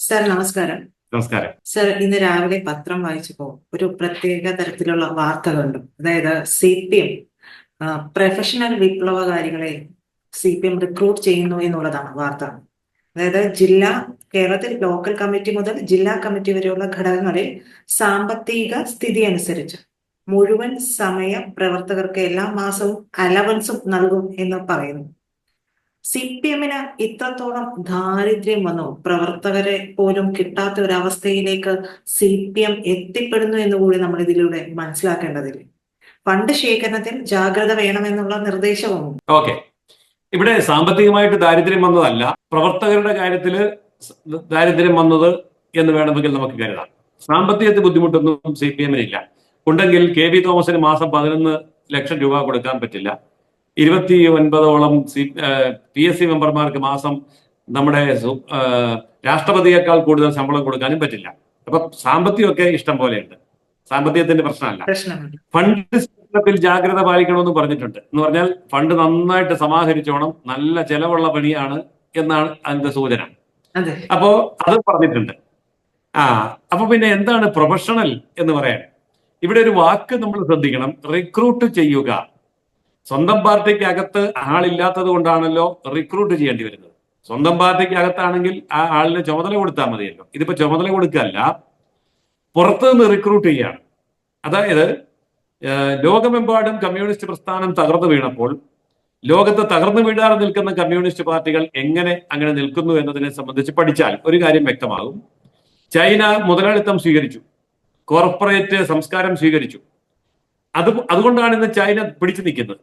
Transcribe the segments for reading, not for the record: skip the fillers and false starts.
Sir നമസ്കാരം. നമസ്കാരം. Sir, ഇന്ന് രാവിലെ പത്രം വായിച്ചപ്പോൾ ഒരു പ്രത്യേക തരത്തിലുള്ള വാർത്ത കണ്ടു. അതായത് CPM പ്രൊഫഷണൽ വിപ്ലവകാരികളെ CPM റിക്രൂട്ട് ചെയ്യുന്നു എന്നുള്ളതാണ് വാർത്ത. അതായത് കേരളത്തിൽ ലോക്കൽ കമ്മിറ്റി മുതൽ ജില്ലാ കമ്മിറ്റി വരെയുള്ള ഘടകങ്ങളിൽ സാമ്പത്തിക സ്ഥിതി അനുസരിച്ച് മുഴുവൻ സമയ പ്രവർത്തകർക്ക് എല്ലാ മാസവും അലവൻസും നൽകും എന്ന് പറയുന്നു. CPM-ന് ഇത്രത്തോളം ദാരിദ്ര്യം വന്നു, പ്രവർത്തകരെ പോലും കിട്ടാത്ത ഒരവസ്ഥയിലേക്ക് CPM എത്തിപ്പെടുന്നു എന്നുകൂടി നമ്മൾ ഇതിലൂടെ മനസ്സിലാക്കേണ്ടതില്ല. ഫണ്ട് ശേഖരണത്തിൽ ജാഗ്രത വേണമെന്നുള്ള നിർദ്ദേശവും. ഓക്കെ, ഇവിടെ സാമ്പത്തികമായിട്ട് ദാരിദ്ര്യം വന്നതല്ല, പ്രവർത്തകരുടെ കാര്യത്തിൽ ദാരിദ്ര്യം വന്നത് എന്ന് വേണമെങ്കിൽ നമുക്ക് കരുതാം. സാമ്പത്തികത്തിൽ ബുദ്ധിമുട്ടൊന്നും CPM-നില്ല. ഉണ്ടെങ്കിൽ KB തോമസിന് മാസം 11 ലക്ഷം രൂപ കൊടുക്കാൻ പറ്റില്ല. 29ഓളം PSC മെമ്പർമാർക്ക് മാസം നമ്മുടെ രാഷ്ട്രപതിയേക്കാൾ കൂടുതൽ ശമ്പളം കൊടുക്കാനും പറ്റില്ല. അപ്പൊ സാമ്പത്തികമൊക്കെ ഇഷ്ടം പോലെയുണ്ട്, സാമ്പത്തികത്തിന്റെ പ്രശ്നമല്ല. ഫണ്ട് സിസ്റ്റത്തിൽ ജാഗ്രത പാലിക്കണമെന്ന് പറഞ്ഞിട്ടുണ്ട്. എന്ന് പറഞ്ഞാൽ ഫണ്ട് നന്നായിട്ട് സമാഹരിച്ചോണം, നല്ല ചെലവുള്ള പണിയാണ് എന്നാണ് അതിന്റെ സൂചന. അപ്പോ അത് പറഞ്ഞിട്ടുണ്ട്. അപ്പൊ പിന്നെ എന്താണ് പ്രൊഫഷണൽ എന്ന് പറയാൻ? ഇവിടെ ഒരു വാക്ക് നമ്മൾ ശ്രദ്ധിക്കണം, റിക്രൂട്ട് ചെയ്യുക. സ്വന്തം പാർട്ടിക്ക് അകത്ത് ആളില്ലാത്തത് കൊണ്ടാണല്ലോ റിക്രൂട്ട് ചെയ്യേണ്ടി വരുന്നത്. സ്വന്തം പാർട്ടിക്ക് അകത്താണെങ്കിൽ ആ ആളിന് ചുമതല കൊടുത്താൽ മതിയല്ലോ. ഇതിപ്പോ ചുമതല കൊടുക്കല്ല, പുറത്തു നിന്ന് റിക്രൂട്ട് ചെയ്യാണ്. അതായത് ലോകമെമ്പാടും കമ്മ്യൂണിസ്റ്റ് പ്രസ്ഥാനം തകർന്നു വീണപ്പോൾ ലോകത്ത് തകർന്നു വീഴാതെ നിൽക്കുന്ന കമ്മ്യൂണിസ്റ്റ് പാർട്ടികൾ എങ്ങനെ അങ്ങനെ നിൽക്കുന്നു എന്നതിനെ സംബന്ധിച്ച് പഠിച്ചാൽ ഒരു കാര്യം വ്യക്തമാകും. ചൈന മുതലാളിത്തം സ്വീകരിച്ചു, കോർപ്പറേറ്റ് സംസ്കാരം സ്വീകരിച്ചു. അതുകൊണ്ടാണ് ഇന്ന് ചൈന പിടിച്ചു നിൽക്കുന്നത്.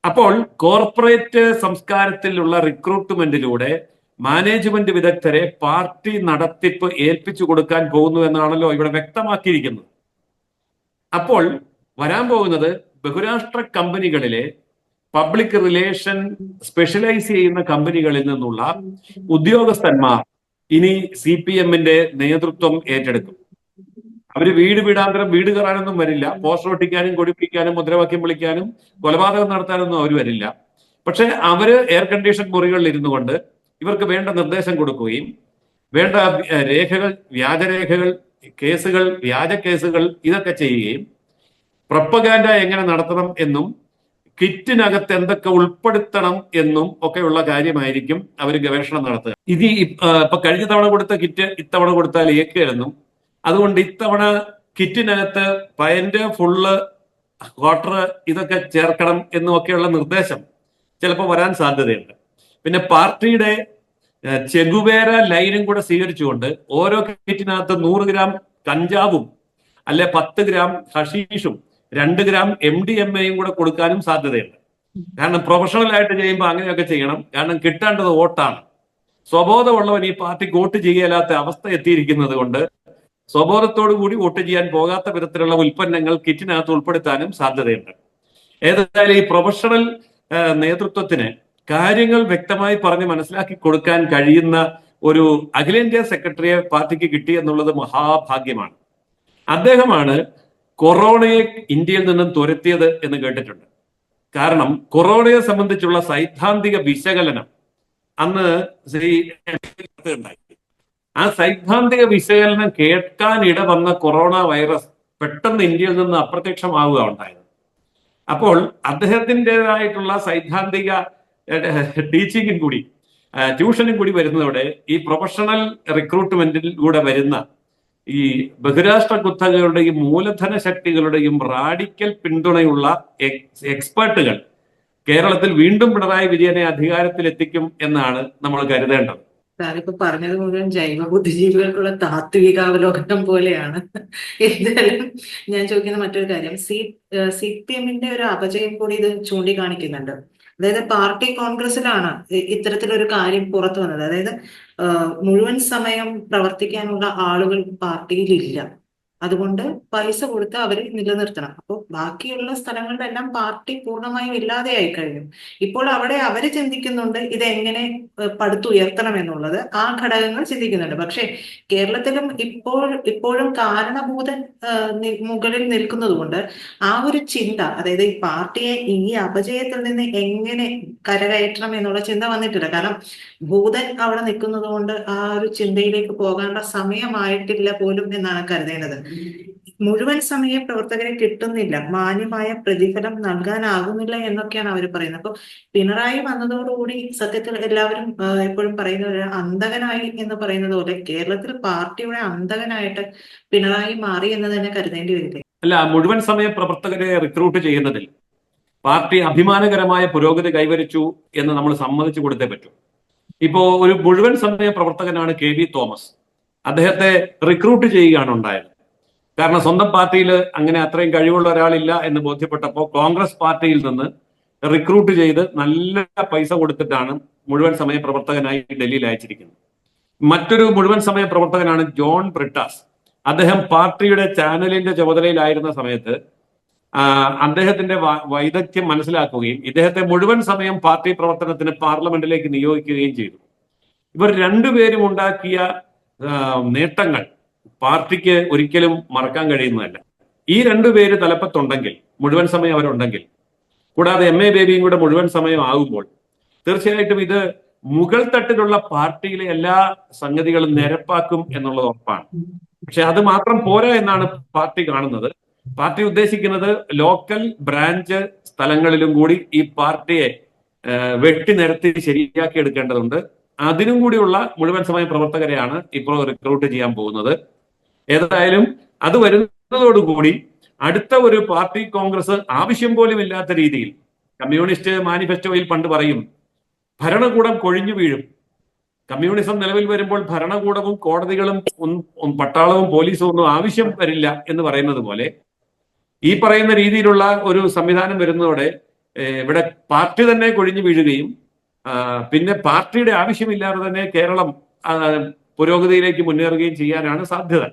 അപ്പോൾ കോർപ്പറേറ്റ് സംസ്കാരത്തിലുള്ള റിക്രൂട്ട്മെന്റിലൂടെ മാനേജ്മെന്റ് വിദഗ്ധരെ പാർട്ടി നടത്തിപ്പ് ഏൽപ്പിച്ചു കൊടുക്കാൻ പോകുന്നു എന്നാണല്ലോ ഇവിടെ വ്യക്തമാക്കിയിരിക്കുന്നത്. അപ്പോൾ വരാൻ പോകുന്നത് ബഹുരാഷ്ട്ര കമ്പനികളിലെ പബ്ലിക് റിലേഷൻ സ്പെഷ്യലൈസ് ചെയ്യുന്ന കമ്പനികളിൽ നിന്നുള്ള ഉദ്യോഗസ്ഥന്മാർ ഇനി CPM-ന്റെ നേതൃത്വം ഏറ്റെടുക്കും. അവര് വീടാന്തരം വീട് കയറാനൊന്നും വരില്ല, പോസ്റ്റർ ഒട്ടിക്കാനും കൊടിപ്പിക്കാനും മുദ്രാവാക്യം വിളിക്കാനും കൊലപാതകം നടത്താനൊന്നും അവർ വരില്ല. പക്ഷെ അവര് എയർ കണ്ടീഷൻ മുറികളിൽ ഇരുന്നു കൊണ്ട് ഇവർക്ക് വേണ്ട നിർദ്ദേശം കൊടുക്കുകയും വേണ്ട രേഖകൾ, വ്യാജരേഖകൾ, കേസുകൾ, വ്യാജ കേസുകൾ ഇതൊക്കെ ചെയ്യുകയും പ്രൊപ്പഗാൻഡ എങ്ങനെ നടത്തണം എന്നും കിറ്റിനകത്ത് എന്തൊക്കെ ഉൾപ്പെടുത്തണം എന്നും ഒക്കെയുള്ള കാര്യമായിരിക്കും അവർ ഗവേഷണം നടത്തുക. ഇത് ഇപ്പൊ കഴിഞ്ഞ തവണ കൊടുത്ത കിറ്റ് ഇത്തവണ കൊടുത്താൽ ഏക്കുകയെന്നും അതുകൊണ്ട് ഇത്തവണ കിറ്റിനകത്ത് പയന്റ്, ഫുള്ള്, ക്വാർട്ടർ ഇതൊക്കെ ചേർക്കണം എന്നുമൊക്കെയുള്ള നിർദ്ദേശം ചിലപ്പോൾ വരാൻ സാധ്യതയുണ്ട്. പിന്നെ പാർട്ടിയുടെ ചെഗുവേര ലൈനും കൂടെ സ്വീകരിച്ചുകൊണ്ട് ഓരോ കിറ്റിനകത്ത് 100 ഗ്രാം കഞ്ചാവും അല്ലെ 10 ഗ്രാം ഹഷീഷും 2 ഗ്രാം MDMA-യും കൂടെ കൊടുക്കാനും സാധ്യതയുണ്ട്. കാരണം പ്രൊഫഷണൽ ആയിട്ട് ചെയ്യുമ്പോൾ അങ്ങനെയൊക്കെ ചെയ്യണം. കാരണം കിട്ടേണ്ടത് വോട്ടാണ്. സ്വബോധമുള്ളവൻ ഈ പാർട്ടിക്ക് വോട്ട് ചെയ്യാത്ത അവസ്ഥ എത്തിയിരിക്കുന്നത് കൊണ്ട് സ്വബോധത്തോടു കൂടി വോട്ട് ചെയ്യാൻ പോകാത്ത വിധത്തിലുള്ള ഉൽപ്പന്നങ്ങൾ കിറ്റിനകത്ത് ഉൾപ്പെടുത്താനും സാധ്യതയുണ്ട്. ഏതായാലും ഈ പ്രൊഫഷണൽ നേതൃത്വത്തിന് കാര്യങ്ങൾ വ്യക്തമായി പറഞ്ഞ് മനസ്സിലാക്കി കൊടുക്കാൻ കഴിയുന്ന ഒരു അഖിലേന്ത്യാ സെക്രട്ടറിയെ പാർട്ടിക്ക് കിട്ടി എന്നുള്ളത് മഹാഭാഗ്യമാണ്. അദ്ദേഹമാണ് കൊറോണയെ ഇന്ത്യയിൽ നിന്നും തുരത്തിയത് എന്ന് കേട്ടിട്ടുണ്ട്. കാരണം കൊറോണയെ സംബന്ധിച്ചുള്ള സൈദ്ധാന്തിക വിശകലനം അന്ന് ഉണ്ടായി. ആ സൈദ്ധാന്തിക വിശകലനം കേൾക്കാൻ ഇടവന്ന കൊറോണ വൈറസ് പെട്ടെന്ന് ഇന്ത്യയിൽ നിന്ന് അപ്രത്യക്ഷമാവുക ഉണ്ടായത്. അപ്പോൾ അദ്ദേഹത്തിൻ്റെതായിട്ടുള്ള സൈദ്ധാന്തിക ടീച്ചിങ്ങും കൂടി, ട്യൂഷനും കൂടി വരുന്നതോടെ ഈ പ്രൊഫഷണൽ റിക്രൂട്ട്മെന്റിലൂടെ വരുന്ന ഈ ബഹുരാഷ്ട്ര കുത്തകകളുടെയും മൂലധന ശക്തികളുടെയും റാഡിക്കൽ പിന്തുണയുള്ള എക്സ്പേർട്ടുകൾ കേരളത്തിൽ വീണ്ടും പിണറായി വിജയനെ അധികാരത്തിലെത്തിക്കും എന്നാണ് നമ്മൾ കരുതേണ്ടത്. സാറിപ്പോ പറഞ്ഞത് മുഴുവൻ ജൈവ ബുദ്ധിജീവികൾക്കുള്ള താത്വികാവലോകനം പോലെയാണ്. എന്തായാലും ഞാൻ ചോദിക്കുന്ന മറ്റൊരു കാര്യം, CPM-ന്റെ ഒരു അപജയം കൂടി ഇത് ചൂണ്ടിക്കാണിക്കുന്നുണ്ട്. അതായത് പാർട്ടി കോൺഗ്രസിലാണ് ഇത്തരത്തിലൊരു കാര്യം പുറത്തു വന്നത്. അതായത് മുഴുവൻ സമയം പ്രവർത്തിക്കാനുള്ള ആളുകൾ പാർട്ടിയിലില്ല. അതുകൊണ്ട് പൈസ കൊടുത്ത് അവരെ നിലനിർത്തണം. അപ്പോൾ ബാക്കിയുള്ള സ്ഥലങ്ങളിലെല്ലാം പാർട്ടി പൂർണ്ണമായും ഇല്ലാതെയായി കഴിഞ്ഞു. ഇപ്പോൾ അവിടെ അവര് ചിന്തിക്കുന്നുണ്ട് ഇതെങ്ങനെ പടുത്തുയർത്തണം എന്നുള്ളത്, ആ ഘടകങ്ങൾ ചിന്തിക്കുന്നുണ്ട്. പക്ഷേ കേരളത്തിലും ഇപ്പോഴും കാരണഭൂതൻ മുകളിൽ നിൽക്കുന്നത് കൊണ്ട് ആ ഒരു ചിന്ത, അതായത് ഈ പാർട്ടിയെ ഈ അപജയത്തിൽ നിന്ന് എങ്ങനെ കരകയറ്റണം എന്നുള്ള ചിന്ത വന്നിട്ടില്ല. കാരണം ഭൂതൻ അവിടെ നിൽക്കുന്നത് കൊണ്ട് ആ ഒരു ചിന്തയിലേക്ക് പോകാനുള്ള സമയമായിട്ടില്ല പോലും എന്നാണ് കരുതേണ്ടത്. മുഴുവൻ സമയ പ്രവർത്തകരെ കിട്ടുന്നില്ല, മാന്യമായ പ്രതിഫലം നൽകാനാകുന്നില്ല എന്നൊക്കെയാണ് അവർ പറയുന്നത്. അപ്പൊ പിണറായി വന്നതോടുകൂടി സത്യത്തിൽ എല്ലാവരും എപ്പോഴും പറയുന്ന ഒരു അന്തകനായി എന്ന് പറയുന്നത് പോലെ കേരളത്തിൽ പാർട്ടിയുടെ അന്തകനായിട്ട് പിണറായി മാറി എന്ന് തന്നെ കരുതേണ്ടി വരില്ലേ? അല്ല, മുഴുവൻ സമയ പ്രവർത്തകരെ റിക്രൂട്ട് ചെയ്യുന്നതിൽ പാർട്ടി അഭിമാനകരമായ പുരോഗതി കൈവരിച്ചു എന്ന് നമ്മൾ സമ്മതിച്ചു കൊടുത്തേ പറ്റൂ. ഇപ്പോ ഒരു മുഴുവൻ സമയ പ്രവർത്തകനാണ് KB തോമസ്. അദ്ദേഹത്തെ റിക്രൂട്ട് ചെയ്യുകയാണ് ഉണ്ടായത്. കാരണം സ്വന്തം പാർട്ടിയിൽ അങ്ങനെ അത്രയും കഴിവുള്ള ഒരാളില്ല എന്ന് ബോധ്യപ്പെട്ടപ്പോൾ കോൺഗ്രസ് പാർട്ടിയിൽ നിന്ന് റിക്രൂട്ട് ചെയ്ത് നല്ല പൈസ കൊടുത്തിട്ടാണ് മുഴുവൻ സമയ പ്രവർത്തകനായി ഡൽഹിയിൽ അയച്ചിരിക്കുന്നത്. മറ്റൊരു മുഴുവൻ സമയ പ്രവർത്തകനാണ് ജോൺ ബ്രിട്ടാസ്. അദ്ദേഹം പാർട്ടിയുടെ ചാനലിന്റെ ചുമതലയിലായിരുന്ന സമയത്ത് അദ്ദേഹത്തിന്റെ വൈദഗ്ധ്യം മനസ്സിലാക്കുകയും ഇദ്ദേഹത്തെ മുഴുവൻ സമയം പാർട്ടി പ്രവർത്തനത്തിന് പാർലമെന്റിലേക്ക് നിയോഗിക്കുകയും ചെയ്തു. ഇവർ രണ്ടുപേരും ഉണ്ടാക്കിയ നേട്ടങ്ങൾ പാർട്ടിക്ക് ഒരിക്കലും മറക്കാൻ കഴിയുന്നതല്ല. ഈ രണ്ടുപേര് തലപ്പത്തുണ്ടെങ്കിൽ, മുഴുവൻ സമയം അവരുണ്ടെങ്കിൽ, കൂടാതെ MA ബേബിയും കൂടെ മുഴുവൻ സമയം ആകുമ്പോൾ തീർച്ചയായിട്ടും ഇത് മുകൾ തട്ടിലുള്ള പാർട്ടിയിലെ എല്ലാ സംഗതികളും നിരപ്പാക്കും എന്നുള്ളത് ഉറപ്പാണ്. പക്ഷെ അത് മാത്രം പോരാ എന്നാണ് പാർട്ടി കാണുന്നത്. പാർട്ടി ഉദ്ദേശിക്കുന്നത് ലോക്കൽ ബ്രാഞ്ച് സ്ഥലങ്ങളിലും കൂടി ഈ പാർട്ടിയെ വെട്ടി നിരത്തി ശരിയാക്കി എടുക്കേണ്ടതുണ്ട്. അതിനും കൂടിയുള്ള മുഴുവൻ സമയ പ്രവർത്തകരെയാണ് ഇപ്പോൾ റിക്രൂട്ട് ചെയ്യാൻ പോകുന്നത്. ഏതായാലും അത് വരുന്നതോടുകൂടി അടുത്ത ഒരു പാർട്ടി കോൺഗ്രസ് ആവശ്യം പോലും ഇല്ലാത്ത രീതിയിൽ, കമ്മ്യൂണിസ്റ്റ് മാനിഫെസ്റ്റോയിൽ പണ്ട് പറയും ഭരണകൂടം കൊഴിഞ്ഞു വീഴും. കമ്മ്യൂണിസം നിലവിൽ വരുമ്പോൾ ഭരണകൂടവും കോടതികളും പട്ടാളവും പോലീസും ഒന്നും ആവശ്യം വരില്ല എന്ന് പറയുന്നത് പോലെ ഈ പറയുന്ന രീതിയിലുള്ള ഒരു സംവിധാനം വരുന്നതോടെ ഇവിടെ പാർട്ടി തന്നെ കൊഴിഞ്ഞു വീഴുകയും പിന്നെ പാർട്ടിയുടെ ആവശ്യമില്ലാതെ തന്നെ കേരളം പുരോഗതിയിലേക്ക് മുന്നേറുകയും ചെയ്യാനാണ് സാധ്യത.